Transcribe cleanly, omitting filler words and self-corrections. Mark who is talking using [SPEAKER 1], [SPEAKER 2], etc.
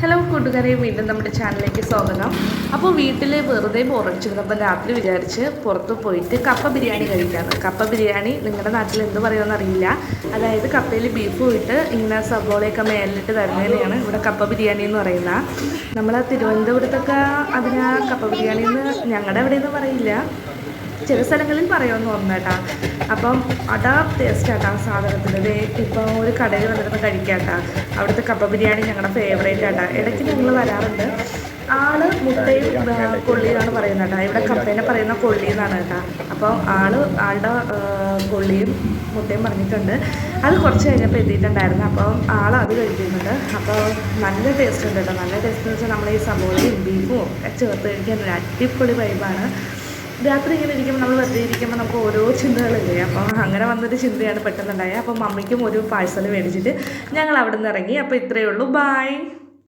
[SPEAKER 1] Hello കൂട്ടുകാരെ, വീണ്ടും നമ്മുടെ ചാനലിലേക്ക് സ്വാഗതം. അപ്പോൾ വീട്ടിൽ വെറുതെ ബോറടിച്ചിരുന്നപ്പോൾ രാത്രി വിചാരിച്ച് പുറത്ത് പോയിട്ട് കപ്പ ബിരിയാണി കഴിക്കാമെന്ന്. കപ്പ ബിരിയാണി നിങ്ങളുടെ നാട്ടിൽ എന്ത് പറയുമെന്ന് അറിയില്ല. അതായത് കപ്പയിൽ ബീഫ് ഇട്ട് ഇങ്ങനെ സവോളയൊക്കെ മേലിട്ട് തരുന്നതിനെയാണ് ഇവിടെ കപ്പ ബിരിയാണി എന്ന് പറയുന്നത്. നമ്മൾ തിരുവനന്തപുരത്തൊക്കെ അതിന് കപ്പ ബിരിയാണി എന്ന് ഞങ്ങളുടെ എവിടെയെന്ന് പറയില്ല, ചില സ്ഥലങ്ങളിൽ പറയുമെന്ന് തോന്നുന്നു കേട്ടോ. അപ്പം അതാ ടേസ്റ്റ് ആട്ടാ സാധനത്തിൻ്റെ. ഇപ്പോൾ ഒരു കടയിൽ വന്നിരുന്ന് കഴിക്കാട്ടാ. അവിടുത്തെ കപ്പ ബിരിയാണി ഞങ്ങളുടെ ഫേവറേറ്റ് ആട്ടാ. ഇടയ്ക്ക് ഞങ്ങൾ വരാറുണ്ട്. ആള് മുട്ടയും കൊള്ളിയാണ് പറയുന്നത് കേട്ടോ. ഇവിടെ കപ്പേനെ പറയുന്ന കൊള്ളി എന്നാണ് കേട്ടോ. അപ്പോൾ ആളുടെ കൊള്ളിയും മുട്ടയും പറഞ്ഞിട്ടുണ്ട്. അത് കുറച്ച് കഴിഞ്ഞപ്പോൾ എത്തിയിട്ടുണ്ടായിരുന്നു. അപ്പം അത് കഴിക്കുന്നുണ്ട്. അപ്പോൾ നല്ല ടേസ്റ്റ് ഉണ്ട് കേട്ടോ. നല്ല ടേസ്റ്റ് എന്ന് വെച്ചാൽ നമ്മൾ ഈ സവോളയും ബീഫും ഒക്കെ ചേർത്ത് കഴിക്കാൻ ഒരു അടിപൊളി വൈബാണ്. രാത്രി ഇങ്ങനെ ഇരിക്കുമ്പോൾ നമ്മൾ വെറുതെ ഇരിക്കുമ്പോൾ നമുക്ക് ഓരോ ചിന്തകളില്ലേ. അപ്പോൾ അങ്ങനെ വന്നൊരു ചിന്തയാണ് പെട്ടെന്നുണ്ടായത്. അപ്പോൾ മമ്മിക്കും ഒരു പാഴ്സൽ മേടിച്ചിട്ട് ഞങ്ങൾ അവിടെ നിന്ന് ഇറങ്ങി. അപ്പോൾ ഇത്രയേ ഉള്ളൂ. ബായ്.